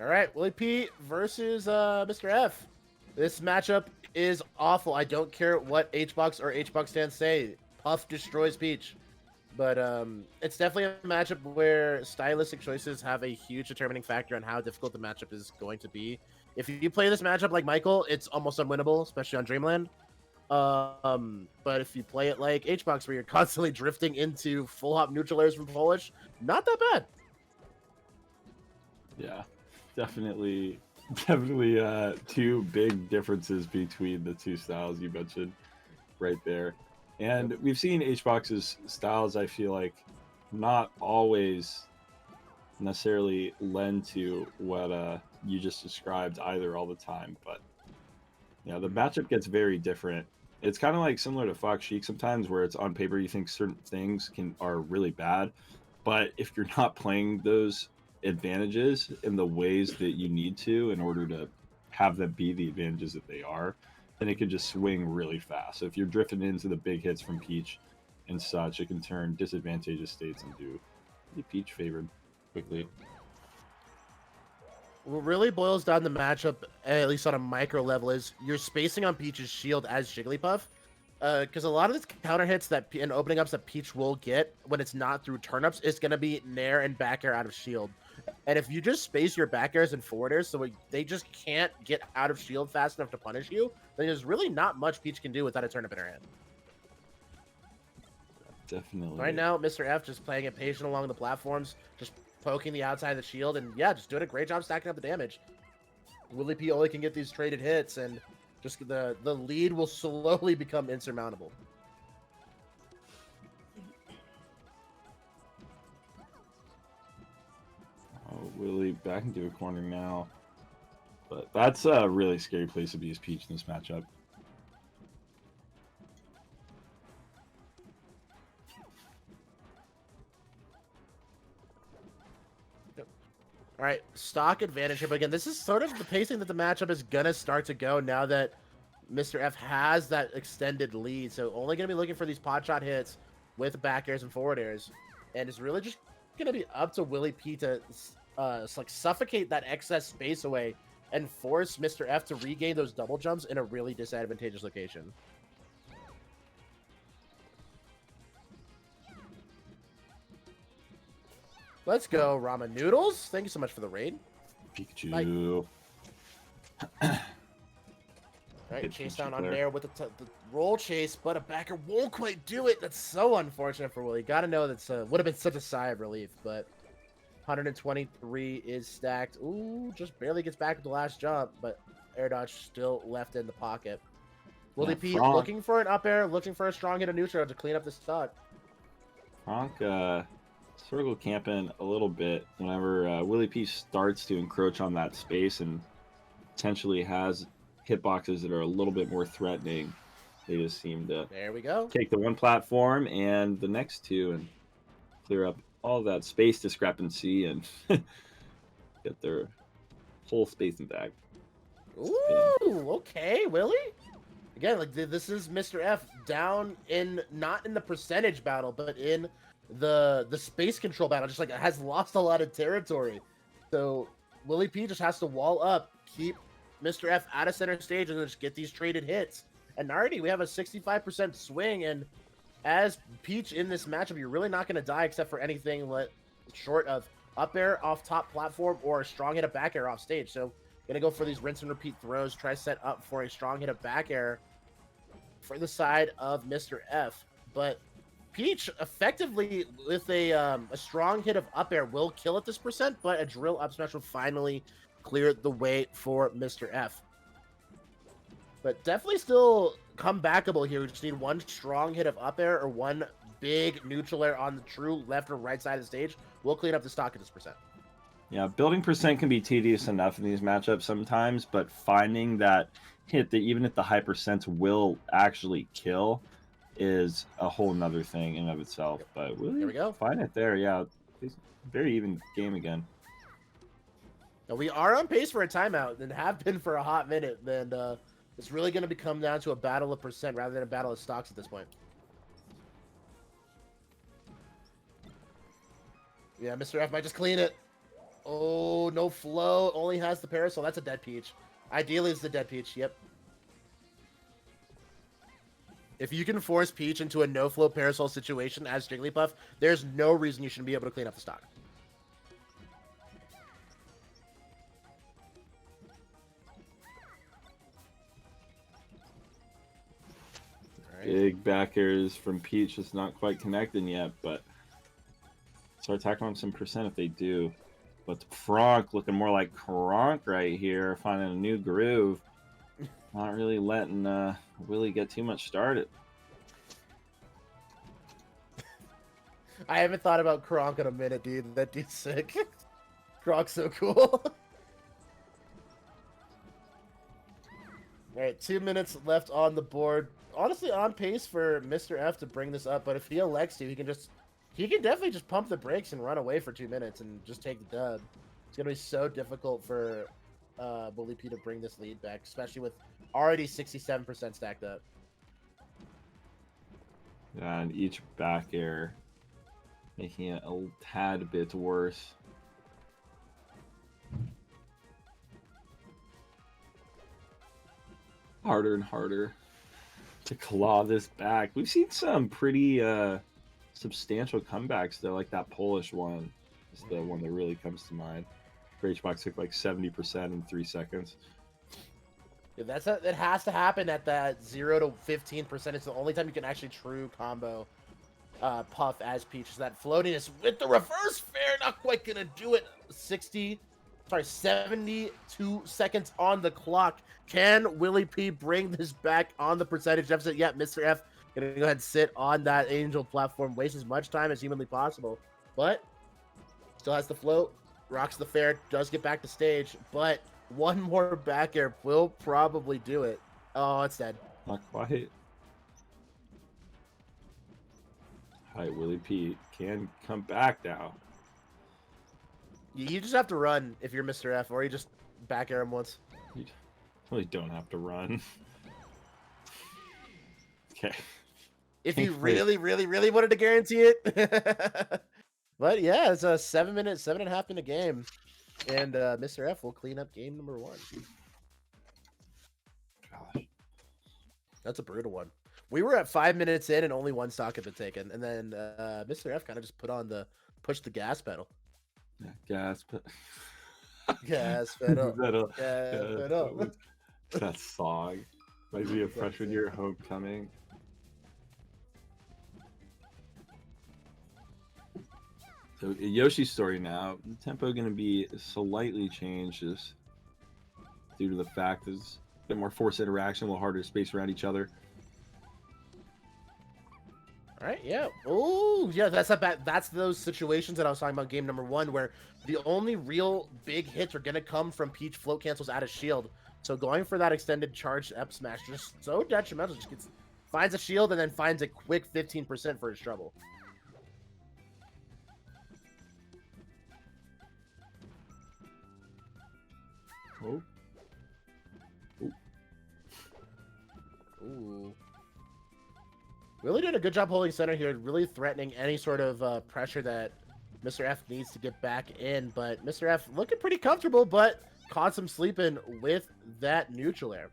All right, WillyP versus Mr. F. This matchup is awful. I don't care what HBox or HBox fans say. Puff destroys Peach. But it's definitely a matchup where stylistic choices have a huge determining factor on how difficult the matchup is going to be. If you play this matchup like Michael, it's almost unwinnable, especially on Dreamland. But if you play it like HBox, where you're constantly drifting into full hop neutral airs from Polish, not that bad. Yeah, definitely two big differences between the two styles you mentioned right there. And we've seen HBox's styles, I feel like, not always necessarily lend to what you just described either all the time. But yeah, the matchup gets very different. It's kind of like similar to Fox Sheik sometimes, where it's on paper you think certain things are really bad, but if you're not playing those advantages in the ways that you need to in order to have them be the advantages that they are, then it can just swing really fast. So if you're drifting into the big hits from Peach and such, it can turn disadvantageous states into Peach favored quickly. What really boils down the matchup, at least on a micro level, is your spacing on Peach's shield as Jigglypuff. Because a lot of the counter hits and opening ups that Peach will get when it's not through turnips is going to be nair and back air out of shield. And if you just space your back airs and forward airs so they just can't get out of shield fast enough to punish you, then there's really not much Peach can do without a turnip in her hand. Definitely. Right now, Mr. F just playing it patient along the platforms, just poking the outside of the shield, and yeah, just doing a great job stacking up the damage. WillyP only can get these traded hits, and just the lead will slowly become insurmountable. Oh, Willy back into a corner now. But that's a really scary place to be as Peach in this matchup. All right, stock advantage here. But again, this is sort of the pacing that the matchup is going to start to go now that Mr. F has that extended lead. So only going to be looking for these pot shot hits with back airs and forward airs. And it's really just going to be up to WillyP to like suffocate that excess space away and force Mr. F to regain those double jumps in a really disadvantageous location. Let's go, Ramen Noodles. Thank you so much for the raid. Pikachu. All right, chase down on there with the roll chase, but a backer won't quite do it. That's so unfortunate for Willy. Got to know that's would have been such a sigh of relief, but 123 is stacked. Ooh, just barely gets back with the last jump, but air dodge still left in the pocket. WillyP looking for an up air, looking for a strong hit of neutral to clean up the stock. Frank circle camping a little bit whenever WillyP starts to encroach on that space and potentially has hitboxes that are a little bit more threatening. They just seem to take the one platform and the next two and clear up all that space discrepancy and get their whole spacing back. Ooh, okay, Willy. Again, like this is Mr. F down in not in the percentage battle, but in the space control battle. Just like has lost a lot of territory. So WillyP just has to wall up, keep Mr. F out of center stage, and then just get these traded hits. And already we have a 65% swing, and as Peach in this matchup, you're really not going to die except for anything short of up air off top platform or a strong hit of back air off stage. So going to go for these rinse and repeat throws, try set up for a strong hit of back air for the side of Mr. F. But Peach effectively with a strong hit of up air will kill at this percent, but a drill up smash will finally clear the way for Mr. F. But definitely still comebackable here. We just need one strong hit of up air or one big neutral air on the true left or right side of the stage. We'll clean up the stock at this percent. Yeah, building percent can be tedious enough in these matchups sometimes, but finding that hit that even at the high percents will actually kill is a whole nother thing in and of itself. Yep. But really, there we go. Find it there. Yeah, it's very even game again. Now we are on pace for a timeout and have been for a hot minute. And it's really going to come down to a battle of percent rather than a battle of stocks at this point. Yeah, Mr. F might just clean it. Oh, no flow. Only has the parasol. That's a dead peach. Ideally, it's the dead peach. Yep. If you can force Peach into a no-flow parasol situation as Jigglypuff, there's no reason you shouldn't be able to clean up the stock. Right. Big back airs from Peach. It's not quite connecting yet, but start attacking on some percent if they do. But Frank looking more like Kronk right here, finding a new groove. Not really letting Willy get too much started. I haven't thought about Kronk in a minute, dude. That dude's sick. Kronk's so cool. Alright, 2 minutes left on the board. Honestly, on pace for Mr. F to bring this up, but if he elects to, he can definitely just pump the brakes and run away for 2 minutes and just take the dub. It's gonna be so difficult for WillyP to bring this lead back, especially with already 67% stacked up. Yeah, and each back air making it a tad bit worse. Harder and harder to claw this back. We've seen some pretty substantial comebacks though, like that Polish one is the one that really comes to mind. HBox took like 70% in 3 seconds. Yeah, it has to happen at that 0 to 15%. It's the only time you can actually true combo Puff as Peach. Is that floatiness with the reverse fair, not quite gonna do it. 72 seconds on the clock. Can WillyP bring this back on the percentage deficit? Yeah, Mr. F gonna go ahead and sit on that Angel platform, waste as much time as humanly possible, but still has the float, rocks the fair, does get back to stage, but one more back air will probably do it. Oh, it's dead. Not quite. Hi, WillyP can come back now. You just have to run if you're Mr. F, or you just back air him once. You really don't have to run. Okay. If you really, really, really wanted to guarantee it. But yeah, it's a 7.5 minute game. And Mr. F will clean up game number 1. Gosh. That's a brutal one. We were at 5 minutes in and only one stock had been taken. And then Mr. F kind of just push the gas pedal. Yeah, gas pedal. Gas pedal. Gas pedal. That song. Might be a freshman year homecoming. So Yoshi's story now, the tempo going to be slightly changed just due to the fact there's a bit more force interaction, a little harder to space around each other. All right, yeah. Oh, yeah, that's not bad. That's those situations that I was talking about game number 1 where the only real big hits are going to come from Peach float cancels out of shield. So going for that extended charged up smash just so detrimental. Just finds a shield and then finds a quick 15% for his trouble. Oh. Ooh. Ooh. Really did a good job holding center here, really threatening any sort of pressure that Mr. F needs to get back in. But Mr. F looking pretty comfortable, but caught some sleeping with that neutral air.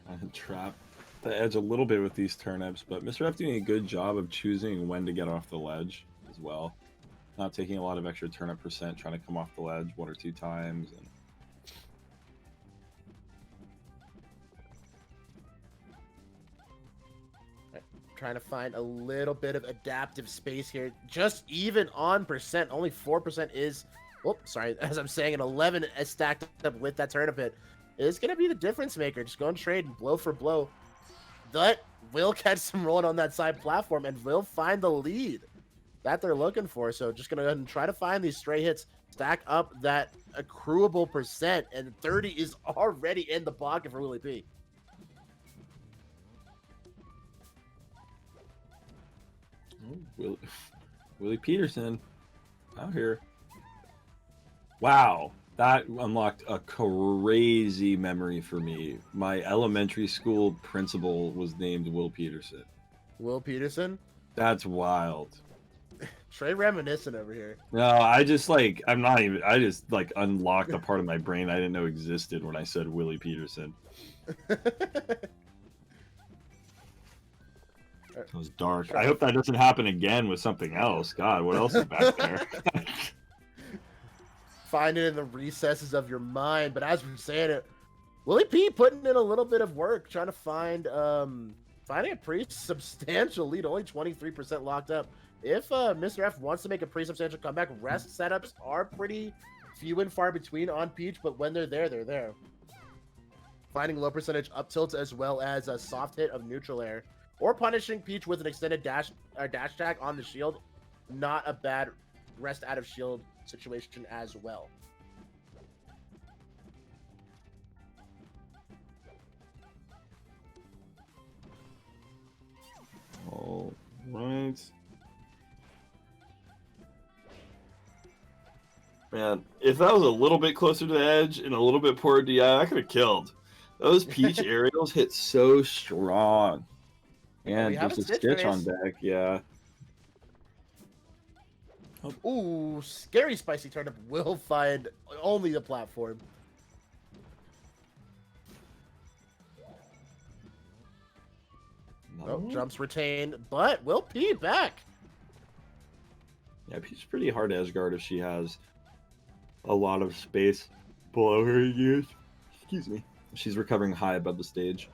Trying to trap the edge a little bit with these turnips, but Mr. F doing a good job of choosing when to get off the ledge as well. Not taking a lot of extra turnip percent, trying to come off the ledge 1 or 2 times. And trying to find a little bit of adaptive space here. Just even on percent, only 4% is... Oh, sorry, as I'm saying, an 11 is stacked up with that turnip hit. It's going to be the difference maker. Just go and trade blow for blow. That will catch some rolling on that side platform and will find the lead that they're looking for. So just going to go ahead and try to find these stray hits, stack up that accruable percent, and 30 is already in the pocket for WillyP. Willie Peterson out here. Wow, that unlocked a crazy memory for me. My elementary school principal was named Will Peterson. Will Peterson? That's wild. Trey reminiscent over here. No, I just like I'm not even. I just like unlocked a part of my brain I didn't know existed when I said Willie Peterson. It was dark. I hope that doesn't happen again with something else. God, what else is back there? Find it in the recesses of your mind. But as we're saying it, WillyP putting in a little bit of work trying to find finding a pretty substantial lead, only 23% locked up. If Mr. F wants to make a pretty substantial comeback, rest setups are pretty few and far between on Peach, but when they're there, they're there. Finding low percentage up tilts as well as a soft hit of neutral air, or punishing Peach with an extended dash tag on the shield, not a bad rest out of shield situation as well. All right. Man, if that was a little bit closer to the edge and a little bit poor DI, I could have killed. Those Peach aerials hit so strong. And there's a Stitch on deck, yeah. Ooh, scary spicy turnip will find only the platform. No. Oh, jumps retained, but WillyP back. Yeah, Peach's pretty hard to edgeguard if she has a lot of space below her ears. Excuse me. She's recovering high above the stage.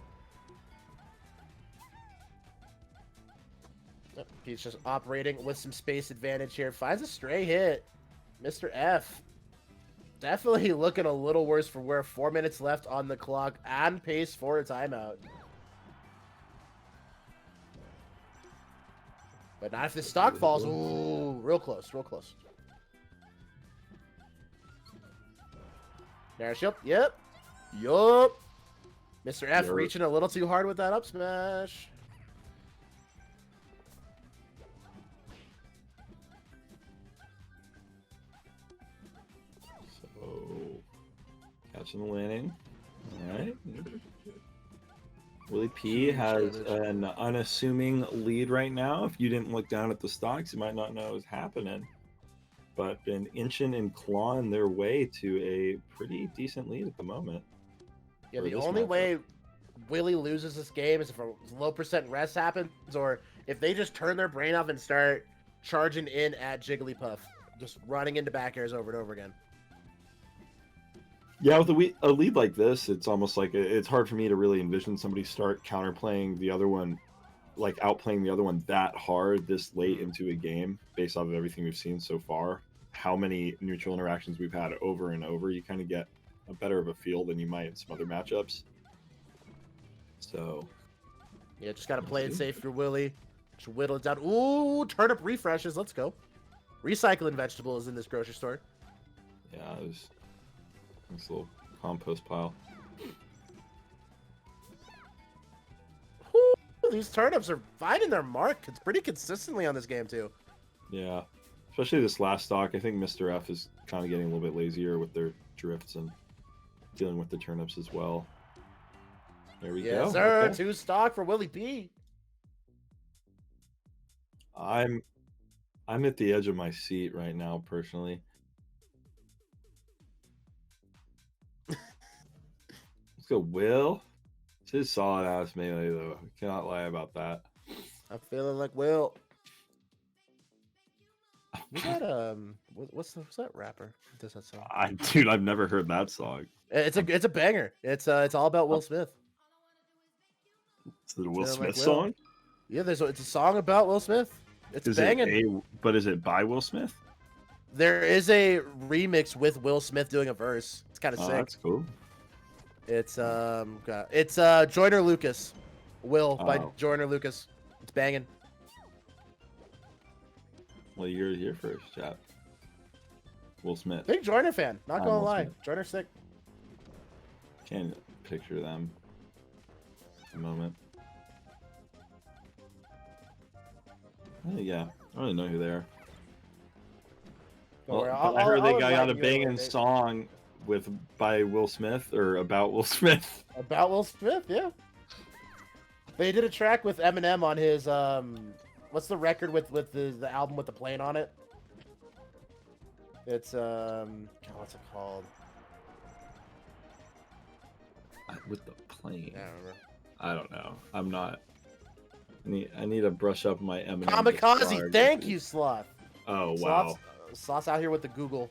Yep, he's just operating with some space advantage here. Finds a stray hit. Mr. F. Definitely looking a little worse for wear. 4 minutes left on the clock and pace for a timeout. But not if the stock falls. Ooh, real close, real close. There, shield. Yep. Yup. Mr. F reaching a little too hard with that up smash. So, catching the landing. All right. WillyP has an unassuming lead right now. If you didn't look down at the stocks, you might not know what was happening. But been inching and clawing their way to a pretty decent lead at the moment. Yeah, the only way Willy loses this game is if a low percent rest happens, or if they just turn their brain off and start charging in at Jigglypuff, just running into back airs over and over again. Yeah, with a lead like this, it's almost like it's hard for me to really envision somebody start counterplaying the other one, like outplaying the other one that hard this late into a game based off of everything we've seen so far. How many neutral interactions we've had over and over, you kind of get a better of a feel than you might in some other matchups. So, yeah, just got to play it safe for Willy. Just whittle it down. Ooh, turnip refreshes. Let's go. Recycling vegetables in this grocery store. Yeah, it was this little compost pile. Ooh, these turnips are finding their mark. It's pretty consistently on this game, too. Yeah, especially this last stock. I think Mr. F is kind of getting a little bit lazier with their drifts and dealing with the turnips as well. There we go. Yes, sir. Okay. 2 stock for WillyP. I'm at the edge of my seat right now, personally. Let's go, Will. This is solid ass melee, though. I cannot lie about that. I'm feeling like Will. We got what's that rapper? Who does that song? Dude, I've never heard that song. It's a banger. It's all about Will Smith. Is it a Will Feeling Smith like Will. song? Yeah, it's a song about Will Smith. It's banging. But is it by Will Smith? There is a remix with Will Smith doing a verse. It's kind of sick. That's cool. It's Joyner Lucas, Will by Joyner Lucas. It's banging. Well, you're here first, chap. Will Smith. Big Joyner fan. Not gonna Will lie, Smith. Joyner's sick. Can't picture them at the moment. Yeah, I don't really know who they are. Don't worry, I heard they got a enlighten you banging later. song by Will Smith or about Will Smith. About Will Smith, yeah. They did a track with Eminem on his What's the record with the album with the plane on it? It's God, what's it called? With the plane. I don't remember. I don't know. I'm not. I need to brush up my Eminem. Kamikaze. Thank you, Sloth. Oh wow. Sloth's out here with the Google.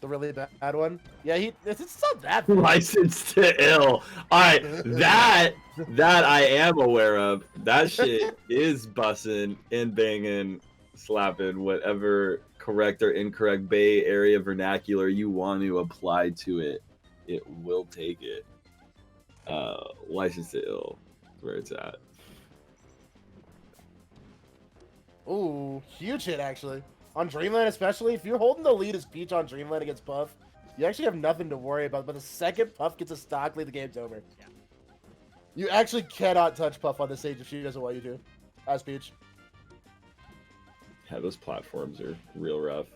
The really bad one. Yeah, it's not that bad. License to Ill. All right, that I am aware of. That shit is bussin' and banging, slapping, whatever correct or incorrect Bay Area vernacular you want to apply to it. It will take it. License to Ill, is where it's at. Ooh, huge hit actually. On Dreamland especially, if you're holding the lead as Peach on Dreamland against Puff, you actually have nothing to worry about. But the second Puff gets a stock lead, the game's over. Yeah. You actually cannot touch Puff on the stage if she doesn't want you to, as Peach. Yeah, those platforms are real rough.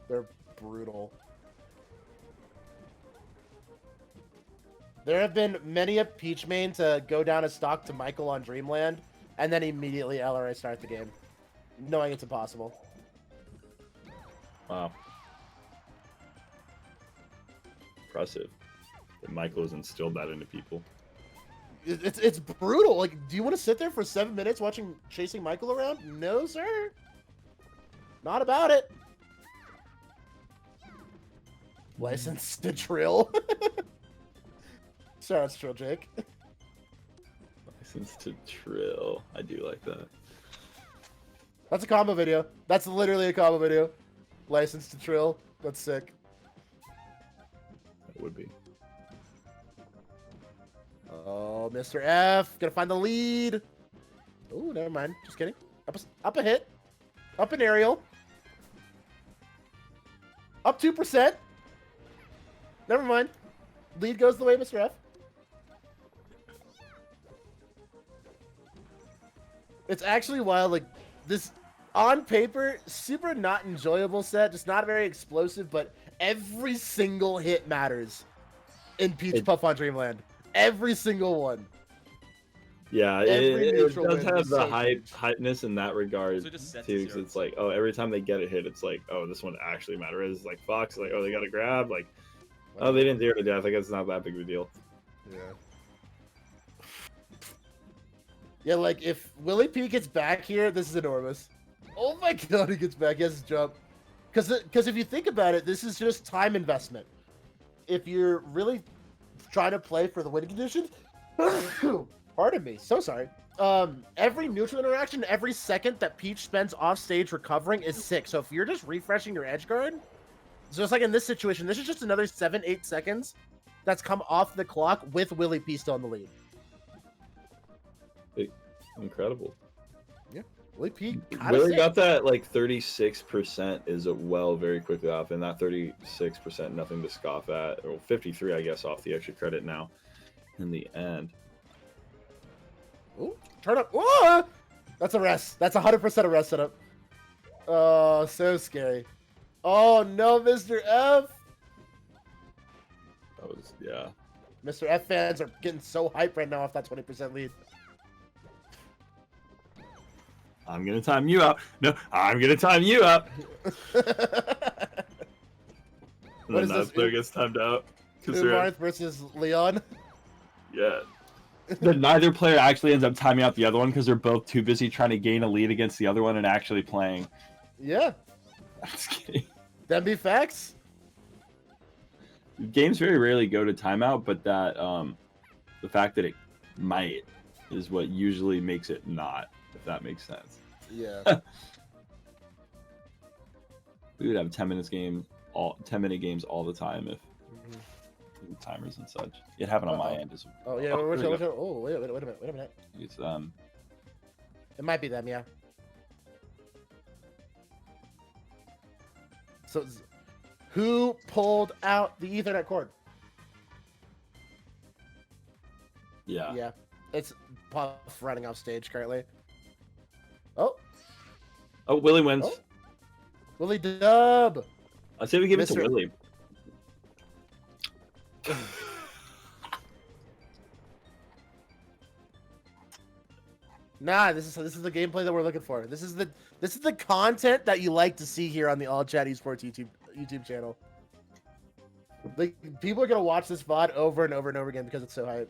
They're brutal. There have been many a Peach main to go down a stock to Michael on Dreamland, and then immediately LRA start the game, knowing it's impossible. Wow. Impressive that Michael has instilled that into people. It's brutal. Like, do you want to sit there for 7 minutes chasing Michael around? No, sir. Not about it. License to Trill. Shout out to Trill Jake. License to Trill. I do like that. That's a combo video. That's literally a combo video. License to Trill. That's sick. It would be. Oh, Mr. F. Gonna find the lead. Oh, never mind. Just kidding. Up a hit. Up an aerial. Up 2%. Never mind. Lead goes the way of Mr. F. It's actually wild. Like, this, on paper, super not enjoyable set. Just not very explosive, but every single hit matters in Peach Puff on Dreamland. Every single one. Yeah, it does have the hypeness in that regard too, because it's like, oh, every time they get a hit, it's like, oh, this one actually matters. It's like Fox, like, oh, they got a grab, like, oh, they didn't 0 to death. I guess it's not that big of a deal. Yeah. Yeah, like, if WillyP gets back here, this is enormous. Oh my god, he gets back. He has his jump. Because if you think about it, this is just time investment. If you're really trying to play for the winning conditions, pardon me, so sorry. Every neutral interaction, every second that Peach spends off stage recovering is sick. So if you're just refreshing your edge guard, so it's like in this situation, this is just another 7-8 seconds that's come off the clock with WillyP still in the lead. Incredible. Yeah, WillyP Willy got that like 36% is very quickly off, and that 36% nothing to scoff at. Or 53, I guess, off the extra credit now in the end. Ooh, turn up. Whoa! That's a rest. That's 100% a rest setup. Oh, so scary. Oh no, Mr. F. That was, yeah. Mr. F fans are getting so hyped right now off that 20% lead. I'm gonna time you out. No, I'm gonna time you out. What is this? Player gets timed out. Umarth versus Leon. Yeah. Neither player actually ends up timing out the other one because they're both too busy trying to gain a lead against the other one and actually playing. Yeah. That's kidding. That be facts. Games very rarely go to timeout, but that the fact that it might is what usually makes it not, if that makes sense. Yeah. We would have 10-minute games all the time if timers and such. It happened on my end as well. Oh yeah, wait a minute. It's It might be them, yeah. So, who pulled out the Ethernet cord? Yeah. Yeah, it's Puff running off stage currently. Oh, Willy wins. Oh. Willy Dub. I'd say we give it to Willy. Nah, this is the gameplay that we're looking for. This is the content that you like to see here on the AllChat Esports YouTube channel. Like, people are gonna watch this VOD over and over and over again because it's so hype.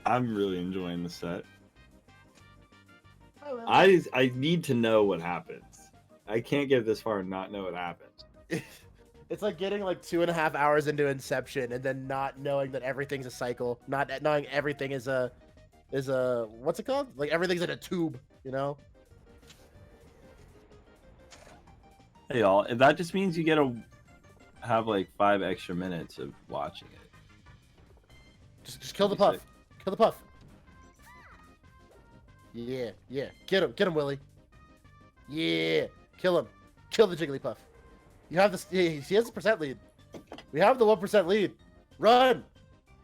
I'm really enjoying the set. Oh, well. I need to know what happens. I can't get this far and not know what happens. It's like getting like 2.5 hours into Inception and then not knowing that everything's a cycle, not knowing everything is a what's it called? Like everything's in a tube, you know? Hey y'all, that just means you get to have like 5 extra minutes of watching it. Just kill the puff. Kill the puff. Yeah, yeah. Get him, Willy. Yeah, kill him. Kill the Jigglypuff. You have this. He has a % lead. We have the 1% lead. Run,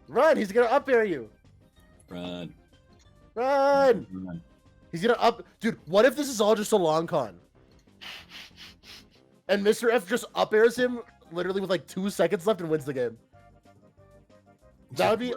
run. He's gonna up air you. Run. Run. Run. He's gonna up. Dude, what if this is all just a long con? And Mr. F just up airs him literally with like 2 seconds left and wins the game. That would be